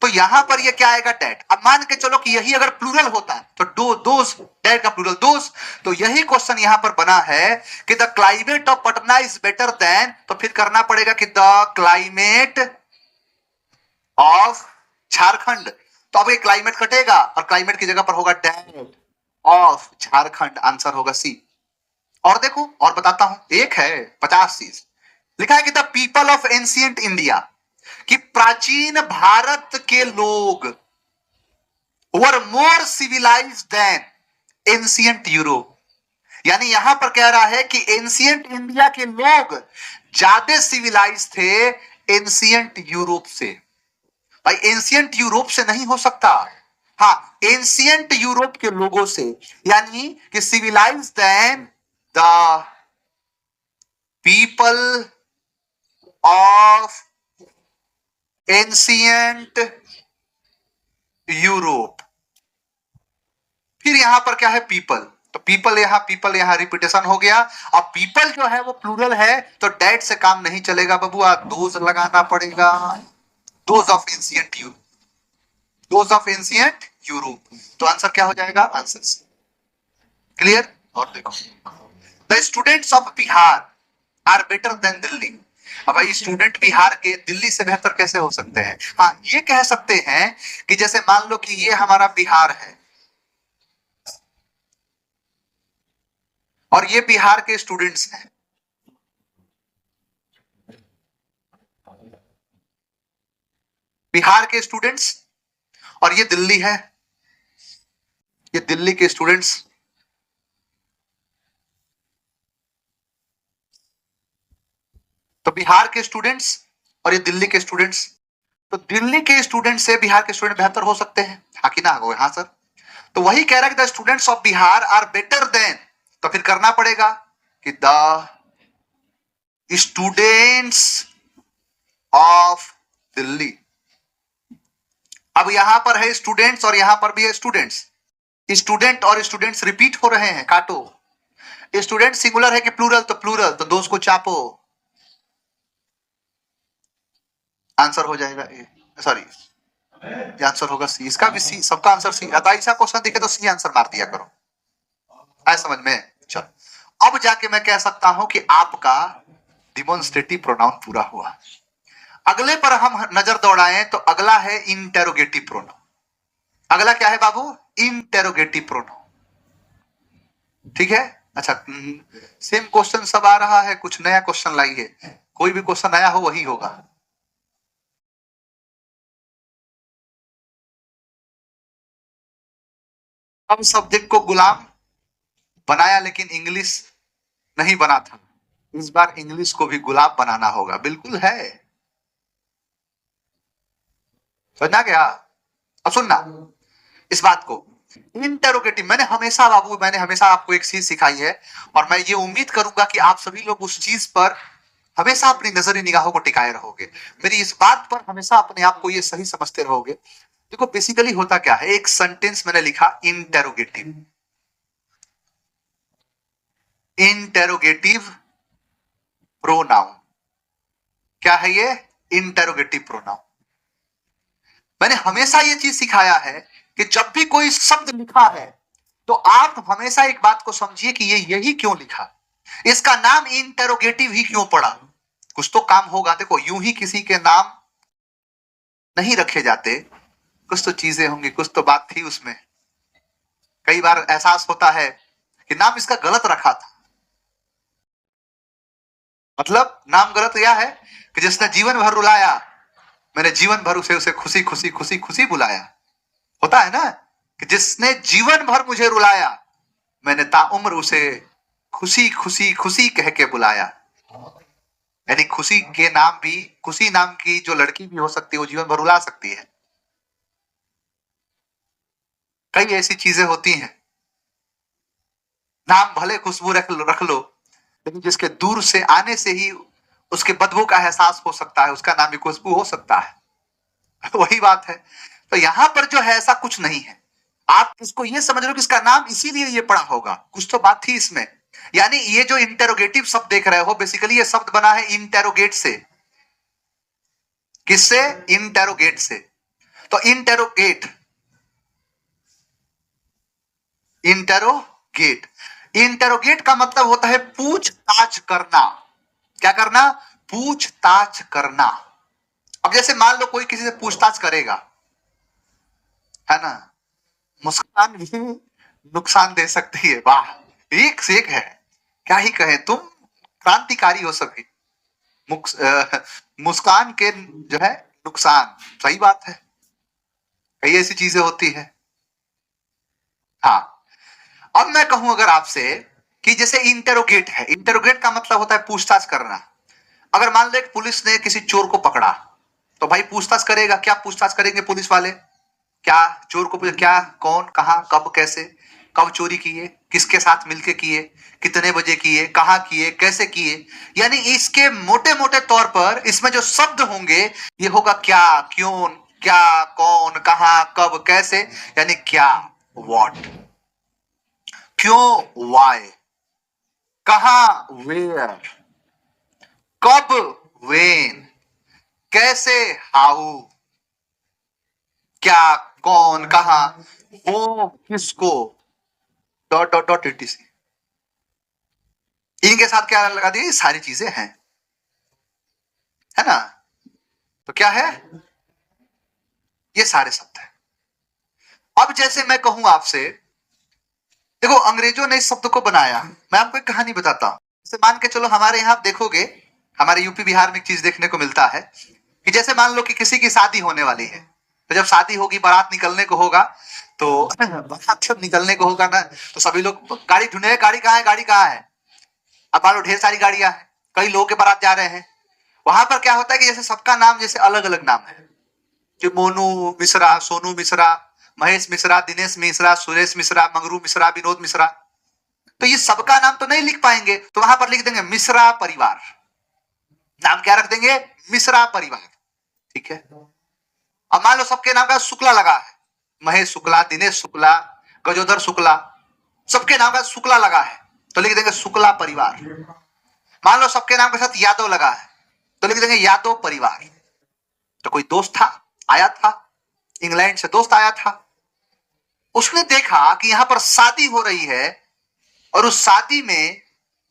[SPEAKER 1] तो यहां पर ये क्या आएगा, डैड। अब मान के चलो कि यही अगर प्लूरल होता तो दोस्त, डैड का प्लूरल दोस्त, तो यही क्वेश्चन यहां पर बना है कि the climate of Patna is better than, तो फिर करना पड़ेगा कि द क्लाइमेट ऑफ झारखंड। तो अब ये क्लाइमेट कटेगा और क्लाइमेट की जगह पर होगा डैड ऑफ झारखंड, आंसर होगा सी। और देखो और बताता हूं, एक है 50 चीज लिखा है कि the people of ancient India, कि प्राचीन भारत के लोग वर मोर सिविलाइज्ड देन एंशिएंट यूरोप। यानी यहां पर कह रहा है कि एंशिएंट इंडिया के लोग ज्यादा सिविलाइज थे एंशिएंट यूरोप से। भाई एंशिएंट यूरोप से नहीं हो सकता, हाँ एंशिएंट यूरोप के लोगों से, यानी कि civilize then the people of ancient Europe. फिर यहां पर क्या है, पीपल, तो पीपल यहां रिपीटेशन हो गया। अब पीपल जो है वो प्लूरल है, तो डैट से काम नहीं चलेगा बबुआ, दोज लगाना पड़ेगा, those of ancient Europe, those of ancient Europe. तो आंसर क्या हो जाएगा, आंसर सी। क्लियर। और देखो, the students of Bihar are better than Delhi. अब भाई स्टूडेंट बिहार के दिल्ली से बेहतर कैसे हो सकते हैं? हाँ ये कह सकते हैं कि जैसे मान लो कि ये हमारा बिहार है और ये बिहार के स्टूडेंट्स हैं, बिहार के स्टूडेंट्स, और ये दिल्ली है, ये दिल्ली के स्टूडेंट्स। तो बिहार के स्टूडेंट्स और ये दिल्ली के स्टूडेंट्स, तो दिल्ली के स्टूडेंट से बिहार के स्टूडेंट बेहतर हो सकते हैं, हाँ कि ना हो? हाँ सर। तो वही कह रहा है कि the students of Bihar are better than, तो फिर करना पड़ेगा कि द स्टूडेंट्स ऑफ दिल्ली। अब यहां पर है स्टूडेंट्स और यहां पर भी है स्टूडेंट्स, स्टूडेंट और स्टूडेंट्स रिपीट हो रहे हैं, काटो। स्टूडेंट सिंगुलर है कि प्लूरल, तो प्लूरल, तो दोस्त को चापो, आंसर हो जाएगा ए, सॉरी आंसर होगा सी। इसका भी सी, सबका आंसर सी। ऐसा क्वेश्चन दिखे तो सी आंसर मार दिया करो, आए समझ में? चलो अब जाके मैं कह सकता हूं कि आपका डिमोन्स्ट्रेटिव प्रोनाउन पूरा हुआ। अगले पर हम नजर दौड़ाएं तो अगला है इंटेरोगेटिव प्रोनाउन। अगला क्या है बाबू? Interrogative pronoun. ठीक है, अच्छा सेम क्वेश्चन सब आ रहा है, कुछ नया क्वेश्चन लाइए, कोई भी क्वेश्चन नया हो वही होगा। हम सब्जेक्ट को गुलाम बनाया लेकिन इंग्लिश नहीं बना था, इस बार इंग्लिश को भी गुलाब बनाना होगा। बिल्कुल है, समझना क्या? अब सुनना इस बात को, इंटेरोगेटिव मैंने हमेशा बाबू, मैंने हमेशा आपको एक चीज सिखाई है और मैं ये उम्मीद करूंगा कि आप सभी लोग उस चीज पर हमेशा अपनी नजरी निगाहों को टिकाए रहोगे, मेरी इस बात पर हमेशा अपने आप को ये सही समझते रहोगे। देखो बेसिकली होता क्या है, एक सेंटेंस मैंने लिखा इंटेरोगेटिव, इंटेरोगेटिव प्रोनाउन। क्या है ये? Interrogative pronoun. मैंने हमेशा ये चीज सिखाया है कि जब भी कोई शब्द लिखा है तो आप हमेशा एक बात को समझिए कि ये यही क्यों लिखा, इसका नाम इंटेरोगेटिव ही क्यों पड़ा, कुछ तो काम होगा। देखो यूं ही किसी के नाम नहीं रखे जाते, कुछ तो चीजें होंगी, कुछ तो बात थी उसमें। कई बार एहसास होता है कि नाम इसका गलत रखा था, मतलब नाम गलत क्या है कि जिसने जीवन भर रुलाया, मैंने जीवन भर उसे खुशी खुशी खुशी खुशी बुलाया। होता है ना कि जिसने जीवन भर मुझे रुलाया, मैंने ताउम्र उसे खुशी खुशी खुशी कह के बुलाया। यानी खुशी के नाम भी, खुशी नाम की जो लड़की भी हो सकती है वो जीवन भर रुला सकती है। कई ऐसी चीजें होती हैं, नाम भले खुशबू रख लो, लेकिन जिसके दूर से आने से ही उसके बदबू का एहसास हो सकता है, उसका नाम भी खुशबू हो सकता है। वही बात है। तो यहां पर जो है ऐसा कुछ नहीं है। आप इसको ये समझ रहे हो कि इसका नाम इसीलिए ये पड़ा होगा, कुछ तो बात थी इसमें। यानी ये जो इंटेरोगेटिव शब्द देख रहे हो, बेसिकली ये शब्द बना है इंटेरोगेट से। किससे? इंटेरोगेट से। तो इंटेरोगेट, इंटेरोगेट, इंटेरोगेट का मतलब होता है पूछताछ करना। क्या करना? पूछताछ करना। अब जैसे मान लो कोई किसी से पूछताछ करेगा, है ना, मुस्कान भी नुकसान दे सकती है। वाह, एक से एक है, क्या ही कहे, तुम क्रांतिकारी हो सभी। मुस्कान के जो है नुकसान, सही बात है, कई ऐसी चीजें होती है। हाँ, अब मैं कहूं अगर आपसे कि जैसे इंटेरोगेट है, इंटेरोगेट का मतलब होता है पूछताछ करना। अगर मान लो पुलिस ने किसी चोर को पकड़ा, तो भाई पूछताछ करेगा। क्या पूछताछ करेंगे पुलिस वाले? क्या चोर को पूछे, क्या, कौन, कहां, कब, कैसे, कब चोरी किए, किसके साथ मिलके किए, कितने बजे किए, कहां किए, कैसे किए। यानी इसके मोटे मोटे तौर पर इसमें जो शब्द होंगे ये होगा क्या, क्यों, क्या, कौन, कहां, कब, कैसे। यानी क्या, व्हाट, क्यों, व्हाई, कहां, वेयर, कब, व्हेन, कैसे, हाउ, क्या, कौन, कहां, वो, किसको, डॉट डॉट डॉट etc। इनके साथ क्या लगा दिए? सारी चीजें हैं, है ना। तो क्या है? ये सारे शब्द हैं। अब जैसे मैं कहूं आपसे, देखो अंग्रेजों ने इस शब्द को बनाया। मैं आपको एक कहानी बताता हूं। जैसे मान के चलो हमारे यहाँ आप देखोगे, हमारे यूपी बिहार में एक चीज देखने को मिलता है कि जैसे मान लो कि किसी की शादी होने वाली है, तो जब शादी होगी, बारात निकलने को होगा, तो बारात जब निकलने को होगा ना, तो सभी लोग गाड़ी ढूंढे, गाड़ी कहाँ है, गाड़ी कहाँ है। अब मान लो ढेर सारी गाड़ियां हैं, कई लोगों के बारात जा रहे हैं। वहां पर क्या होता है कि जैसे सबका नाम जैसे अलग अलग नाम है, कि मोनू मिश्रा, सोनू मिश्रा, महेश मिश्रा, दिनेश मिश्रा, सुरेश मिश्रा, मंगरू मिश्रा, विनोद मिश्रा। तो ये सबका नाम तो नहीं लिख पाएंगे, तो वहां पर लिख देंगे मिश्रा परिवार। नाम क्या रख देंगे? मिश्रा परिवार। ठीक है। अब मान लो सबके नाम का शुक्ला लगा है, महेश शुक्ला, दिनेश शुक्ला, गजोधर शुक्ला, सबके नाम का शुक्ला लगा है, तो लिख देंगे शुक्ला परिवार। मान लो सबके नाम के साथ यादव लगा है, तो लिख देंगे यादव परिवार। तो कोई दोस्त था, आया था, इंग्लैंड से दोस्त आया था, उसने देखा कि यहां पर शादी हो रही है, और उस शादी में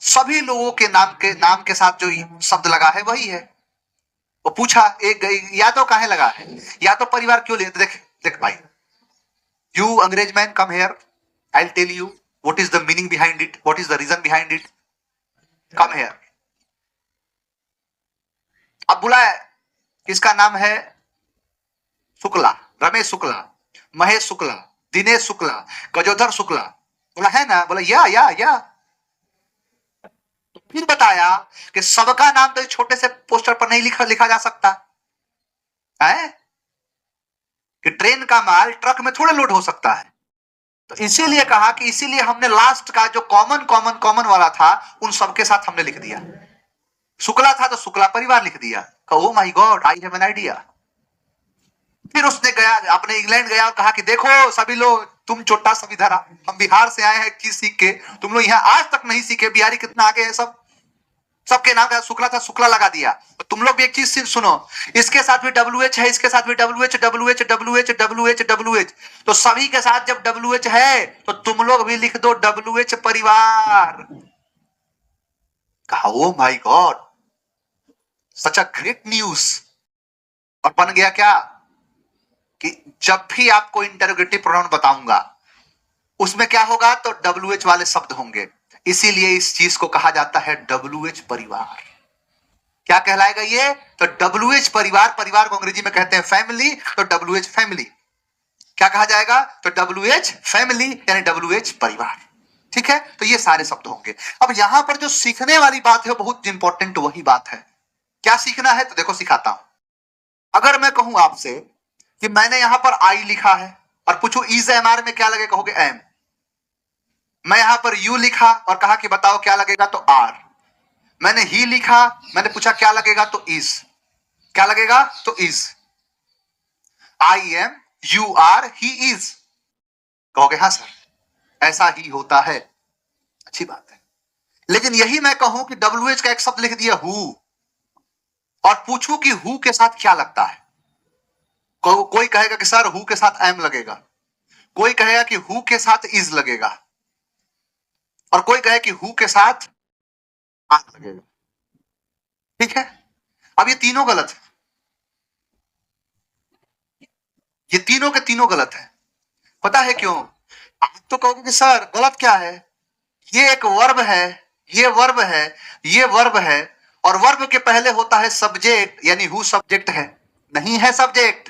[SPEAKER 1] सभी लोगों के नाम के साथ जो शब्द लगा है वही है। वो पूछा, एक यादव काहे लगा है, यादव परिवार क्यों ले? देख देख भाई, यू अंग्रेज man come here, I tell you what is the meaning behind it, what is the reason behind it, come here. अब बुलाया, किसका नाम है? शुक्ला, रमेश शुक्ला, महेश शुक्ला, दिनेश शुक्ला, गजोधर शुक्ला। बोला है ना, बोला या। तो फिर बताया कि सबका नाम तो छोटे से पोस्टर पर नहीं लिखा जा सकता है, कि ट्रेन का माल ट्रक में थोड़े लोड हो सकता है। तो इसीलिए कहा कि इसीलिए हमने लास्ट का जो कॉमन कॉमन कॉमन वाला था, उन सबके साथ हमने लिख दिया। शुक्ला था तो शुक्ला परिवार लिख दिया। Oh my God, I have an idea. फिर उसने गया, अपने इंग्लैंड गया और कहा कि देखो सभी लोग, तुम छोटा सा इधर, हम बिहार से आए हैं, चीज सीख के, तुम लोग यहाँ आज तक नहीं सीखे, बिहारी कितना आगे है। सबके नाम का शुक्ला था, शुक्ला लगा दिया। तो तुम लोग भी एक चीज सुनो, इसके साथ भी WH है, इसके साथ भी WH WH WH WH WH। तो सभी के साथ जब WH है तो तुम लोग भी लिख दो WH परिवार। कहा oh my God, such a great news. और बन गया क्या कि जब भी आपको इंटरोगेटिव प्रोनाउन बताऊंगा उसमें क्या होगा, तो WH वाले शब्द होंगे। इसीलिए इस चीज को कहा जाता है WH परिवार। क्या कहलाएगा ये? तो WH परिवार, परिवार को अंग्रेजी में कहते हैं फैमिली, तो WH फैमिली। क्या कहा जाएगा? तो WH फैमिली यानी WH परिवार। ठीक है, तो ये सारे शब्द होंगे। अब यहां पर जो सीखने वाली बात है बहुत इंपॉर्टेंट वही बात है। क्या सीखना है? तो देखो सिखाता हूं। अगर मैं कहूं आपसे कि मैंने यहां पर आई लिखा है और पूछूं इज एम आर में क्या लगे, कहोगे एम। मैं यहां पर यू लिखा और कहा कि बताओ क्या लगेगा, तो आर। मैंने ही लिखा, मैंने पूछा क्या लगेगा, तो इज। क्या लगेगा, तो is. I am, you are, he is. कहोगे हाँ सर ऐसा ही होता है, अच्छी बात है। लेकिन यही मैं कहूं कि WH का एक शब्द लिख दिया हु, और पूछूं कि हु के साथ क्या लगता है। कोई कहेगा कि सर हु के साथ एम लगेगा, कोई कहेगा कि हु के साथ इज लगेगा, और कोई कहे कि हु के साथ आर लगेगा। ठीक है, अब ये तीनों गलत है, ये तीनों के तीनों गलत है। पता है क्यों? आप तो कहोगे कि सर गलत क्या है, ये एक वर्ब है, ये वर्ब है, ये वर्ब है, और वर्ब के पहले होता है सब्जेक्ट, यानी हु सब्जेक्ट है। नहीं है सब्जेक्ट,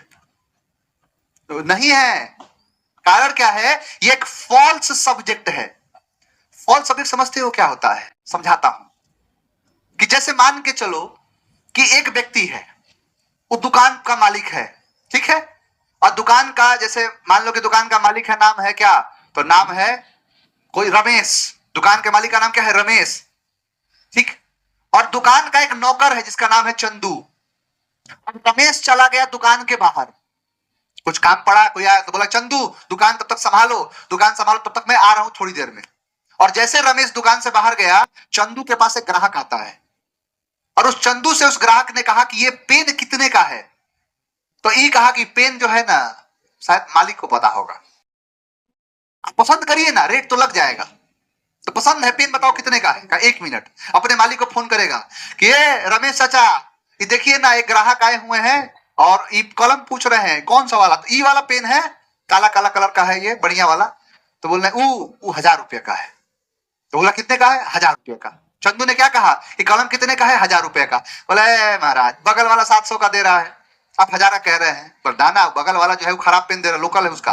[SPEAKER 1] तो नहीं है। कारण क्या है, ये एक फॉल्स सब्जेक्ट है। फॉल्स सब्जेक्ट समझते हो क्या होता है? समझाता हूं कि जैसे मान के चलो कि एक व्यक्ति है, वो दुकान का मालिक है, ठीक है, और दुकान का जैसे मान लो कि दुकान का मालिक है, नाम है क्या, तो नाम है कोई रमेश। दुकान के मालिक का नाम क्या है, रमेश। ठीक, और दुकान का एक नौकर है जिसका नाम है चंदू। अब रमेश चला गया दुकान के बाहर, कुछ काम पड़ा, कोई आया तो बोला चंदू दुकान तब तक संभालो, दुकान संभालो, तब तक मैं आ रहा हूं थोड़ी देर में। और जैसे रमेश दुकान से बाहर गया, चंदू के पास एक ग्राहक आता है, और उस चंदू से उस ग्राहक ने कहा कि ये पेन कितने का है। तो ई कहा कि पेन जो है ना, शायद मालिक को पता होगा, आप पसंद करिए ना, रेट तो लग जाएगा। तो पसंद है पेन, बताओ कितने का है। एक मिनट, अपने मालिक को फोन करेगा कि ये रमेश चाचा, ये देखिए ना एक ग्राहक आए हुए हैं और ये कलम पूछ रहे हैं कौन सा वाला, तो ई वाला पेन है, काला काला कलर का है ये बढ़िया वाला। तो बोल रहे वो 1000 रुपये का है। तो बोला कितने का है, 1000 रुपये का। चंदू ने क्या कहा, ये कलम कितने का है, 1000 रुपये का। बोला महाराज बगल वाला 700 का दे रहा है, आप 1000 का कह रहे हैं। पर दाना बगल वाला जो है वो खराब पेन दे रहा है, लोकल है उसका,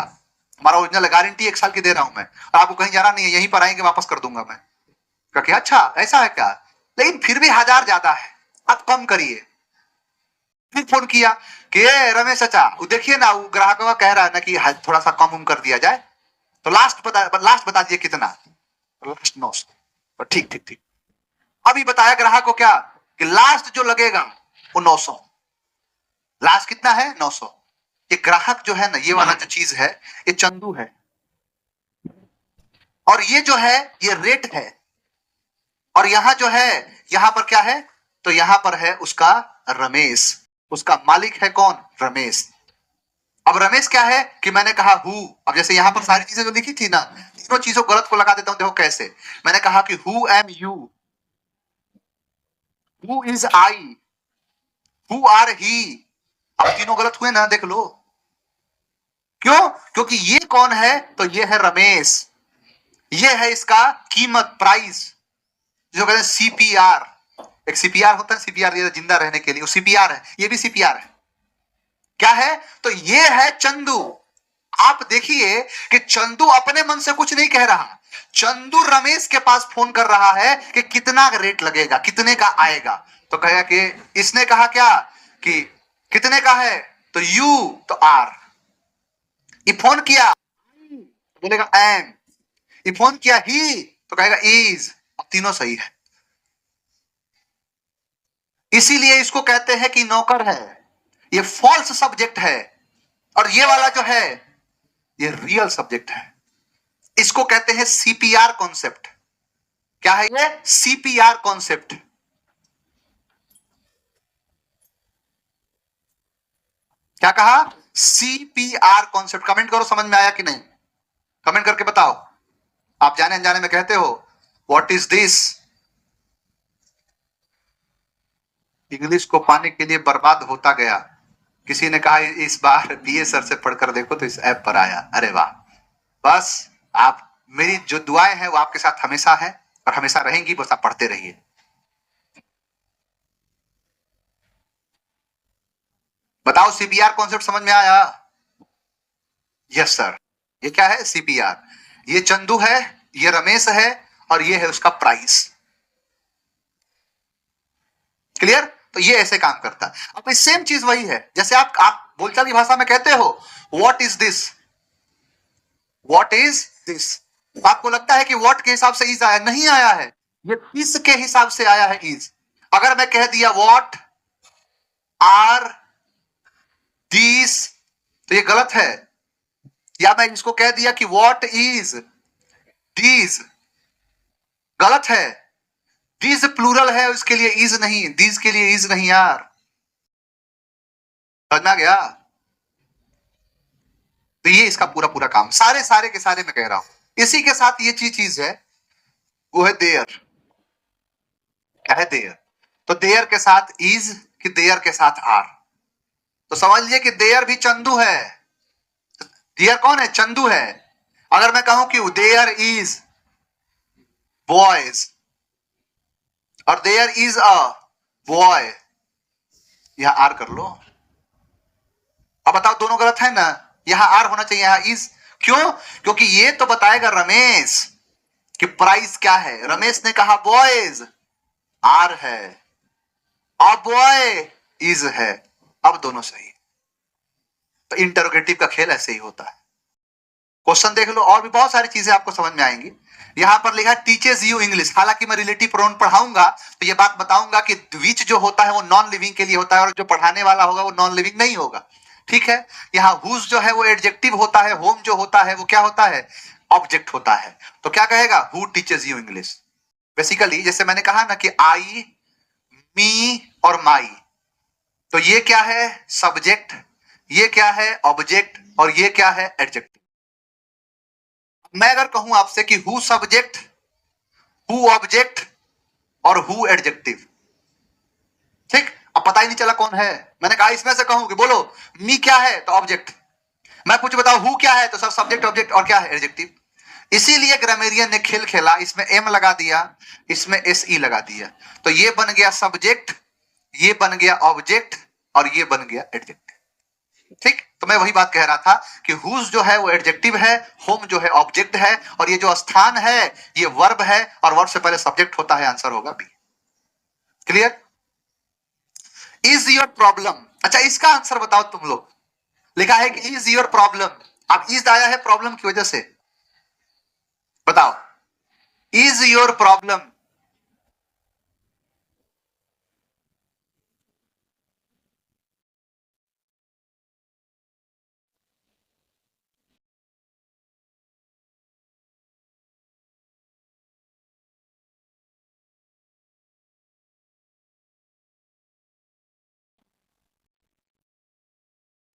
[SPEAKER 1] हमारा ओरिजिनल गारंटी 1 साल की दे रहा हूं मैं, और आपको कहीं जाना नहीं है, यहीं पर आएंगे वापस कर दूंगा मैं। क्या अच्छा ऐसा है क्या, लेकिन फिर भी 1000 ज्यादा है, आप कम करिए। फिर फोन किया कि रमेश चाचा वो देखिए ना, वो ग्राहक कह रहा है ना कि थोड़ा सा कम कर दिया जाए, तो लास्ट बता दीजिए कितना। लास्ट 900। ठीक ठीक ठीक, अभी बताया ग्राहक को क्या कि लास्ट जो लगेगा वो 900। लास्ट कितना है, 900। ये ग्राहक जो है ना, ये वाला जो चीज है, ये चंदू है, और ये जो है ये रेट है, और यहां जो है, यहां पर क्या है, तो यहां पर है उसका रमेश, उसका मालिक है कौन, रमेश। अब रमेश क्या है कि मैंने कहा हु, अब जैसे यहां पर सारी चीजें जो लिखी थी ना, तीनों चीजों गलत को लगा देता हूं, देखो कैसे। मैंने कहा कि who am you, who is I, who are he. अब तीनों गलत हुए ना, देख लो। क्यों? क्योंकि ये कौन है, तो ये है रमेश, ये है इसका कीमत, प्राइस, जो कहते हैं सीपीआर। एक सीपीआर होता है, सीपीआर जिंदा रहने के लिए, वो सीपीआर है, ये भी सीपीआर है। क्या है, तो ये है चंदू। आप देखिए कि चंदू अपने मन से कुछ नहीं कह रहा, चंदू रमेश के पास फोन कर रहा है कि कितना रेट लगेगा, कितने का आएगा। तो कहेगा कि इसने कहा क्या कि कितने का है, तो यू, तो आर। ये फोन किया बोलेगा एम, ये फोन किया ही तो कहेगा इज। तीनों सही है, इसीलिए इसको कहते हैं कि नौकर है, ये फॉल्स सब्जेक्ट है, और ये वाला जो है ये रियल सब्जेक्ट है। इसको कहते हैं सीपीआर कॉन्सेप्ट। क्या है ये, सीपीआर कॉन्सेप्ट। क्या कहा, सीपीआर कॉन्सेप्ट। कमेंट करो समझ में आया कि नहीं, कमेंट करके बताओ। आप जाने अनजाने में कहते हो व्हाट इज दिस। इंग्लिश को पाने के लिए बर्बाद होता गया। किसी ने कहा इस बार बीए सर से पढ़कर देखो तो इस ऐप पर आया। अरे वाह, बस आप, मेरी जो दुआएं हैं वो आपके साथ हमेशा है और हमेशा रहेंगी, बस आप पढ़ते रहिए। बताओ सीपीआर कॉन्सेप्ट समझ में आया? Yes sir. ये क्या है, सीपीआर। ये चंदू है, ये रमेश है, और ये है उसका प्राइस। क्लियर? तो ये ऐसे काम करता है। अब सेम चीज वही है, जैसे आप बोलचाल की भाषा में कहते हो what is this, what is this. आपको लगता है कि व्हाट के हिसाब से इज आया, नहीं आया है। ये इस के हिसाब से आया है इज। अगर मैं कह दिया व्हाट आर दीस तो ये गलत है, या मैं इसको कह दिया कि व्हाट इज दीज, गलत है। दीज प्लूरल है, उसके लिए इज नहीं, दीज के लिए इज नहीं यार, समझ में आ गया? तो ये इसका पूरा पूरा काम, सारे सारे के सारे मैं कह रहा हूं। इसी के साथ ये चीज है, वो है देयर। क्या है देयर? तो देयर के साथ इज कि देयर के साथ आर? तो समझ लीजिए कि देयर भी चंदू है। देयर कौन है? चंदू है। अगर मैं कहूं कि देयर इज बॉयज और देयर इज अ बॉय, यहां आर कर लो। अब बताओ दोनों गलत है ना? यहां आर होना चाहिए, यहां इज क्यों? क्योंकि ये तो बताएगा रमेश कि प्राइस क्या है। रमेश ने कहा बॉयज, आर है, अब बॉय इज है, अब दोनों सही। तो इंटरोगेटिव का खेल ऐसे ही होता है। क्वेश्चन देख लो, और भी बहुत सारी चीजें आपको समझ में आएंगी। यहां पर लिखा टीचेस यू इंग्लिश, हालांकि मैं रिलेटिव प्रोनाउन पढ़ाऊंगा तो ये बात बताऊंगा कि विच जो होता है वो नॉन लिविंग के लिए होता है और जो पढ़ाने वाला होगा वो नॉन लिविंग नहीं होगा, ठीक है। यहाँ हुज जो है वो एडजेक्टिव होता है, होम जो होता है वो क्या होता है? ऑब्जेक्ट होता है। तो क्या कहेगा? Who teaches you English. Basically जैसे मैंने कहा ना कि आई, मी और माई, तो ये क्या है? सब्जेक्ट, ये क्या है? ऑब्जेक्ट, और ये क्या है? एडजेक्टिव। मैं अगर कहूं आपसे कि हु सब्जेक्ट, हु ऑब्जेक्ट और हु एडजेक्टिव, ठीक, अब पता ही नहीं चला कौन है। मैंने कहा इसमें से कहूं कि बोलो मी क्या है तो ऑब्जेक्ट, मैं कुछ बताऊं हु क्या है तो सब सब्जेक्ट ऑब्जेक्ट और क्या है? एडजेक्टिव। इसीलिए ग्रामेरियन ने खेल खेला, इसमें एम लगा दिया, इसमें एस ई लगा दिया, तो ये बन गया सब्जेक्ट, ये बन गया ऑब्जेक्ट और ये बन गया एडजेक्टिव, ठीक। तो मैं वही बात कह रहा था कि हुज जो है वो एडजेक्टिव है, होम जो है ऑब्जेक्ट है, और ये जो स्थान है ये वर्ब है, और वर्ब से पहले सब्जेक्ट होता है, आंसर होगा B. Clear? Is your problem, अच्छा इसका आंसर बताओ तुम लोग। लिखा है कि इज योर प्रॉब्लम, अब इज आया है प्रॉब्लम की वजह से, बताओ इज योर प्रॉब्लम।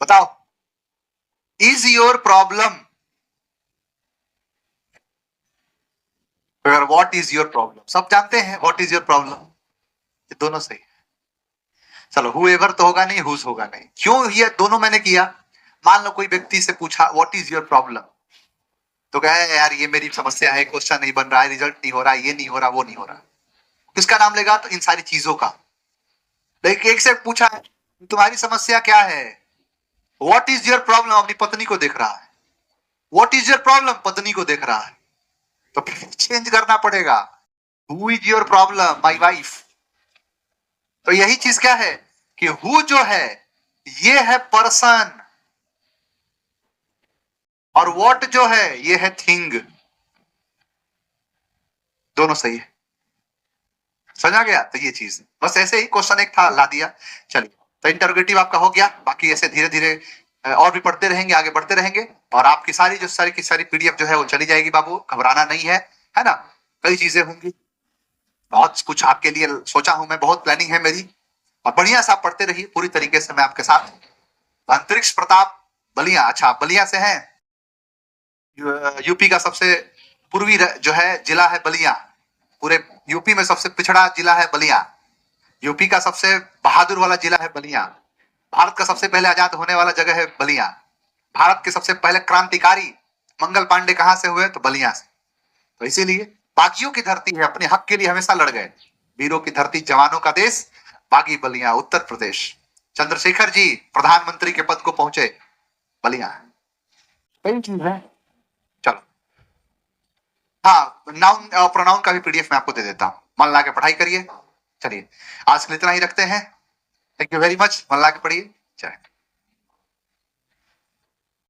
[SPEAKER 1] बताओ इज योर प्रॉब्लम, अगर व्हाट इज योर प्रॉब्लम, सब जानते हैं व्हाट इज योर प्रॉब्लम, ये दोनों सही है। चलो हुएवर तो होगा नहीं, हुज होगा नहीं, क्यों ये दोनों मैंने किया? मान लो कोई व्यक्ति से पूछा व्हाट इज योर प्रॉब्लम, तो कहे यार ये मेरी समस्या है, क्वेश्चन नहीं बन रहा है, रिजल्ट नहीं हो रहा है, ये नहीं हो रहा, वो नहीं हो रहा, किसका नाम लेगा? तो इन सारी चीजों का। लेकिन एक से पूछा है तुम्हारी समस्या क्या है, व्हाट इज योर प्रॉब्लम, अपनी पत्नी को देख रहा है, व्हाट इज योर प्रॉब्लम पत्नी को देख रहा है, तो चेंज करना पड़ेगा, who is your problem, my wife. तो यही चीज क्या है कि हु जो है ये है पर्सन, और व्हाट जो है ये है थिंग, दोनों सही है। समझ आ गया? तो ये चीज बस ऐसे ही क्वेश्चन एक था, ला दिया। चलिए, तो इंटरोगेटिव आपका हो गया, बाकी ऐसे धीरे धीरे और भी पढ़ते रहेंगे, आगे बढ़ते रहेंगे, और आपकी सारी जो सारी की सारी पीडीएफ जो है वो चली जाएगी बाबू, घबराना नहीं है ना? कई चीजें होंगी, बहुत कुछ आपके लिए सोचा हूं मैं, बहुत प्लानिंग है मेरी, और बढ़िया से आप पढ़ते रहिए, पूरी तरीके से मैं आपके साथ। अंतरिक्ष प्रताप बलिया, अच्छा बलिया से है, यूपी का सबसे पूर्वी जो है जिला है बलिया, पूरे यूपी में सबसे पिछड़ा जिला है बलिया, यूपी का सबसे बहादुर वाला जिला है बलिया, भारत का सबसे पहले आजाद होने वाला जगह है बलिया, भारत के सबसे पहले क्रांतिकारी मंगल पांडे कहां से हुए? तो बलिया से। तो इसीलिए बागियों की धरती है, अपने हक के लिए हमेशा लड़ गए, वीरों की धरती, जवानों का देश, बागी बलिया, उत्तर प्रदेश। चंद्रशेखर जी प्रधानमंत्री के पद को पहुंचे, बलिया। कई चीज है। चलो, हाँ नाउन और प्रोनाउन का भी पीडीएफ मैं आपको दे देता हूँ, मन ला के पढ़ाई करिए। चलिए आज के लिए इतना ही रखते हैं, थैंक यू वेरी मच, मन ला के पढ़िए, चलिए।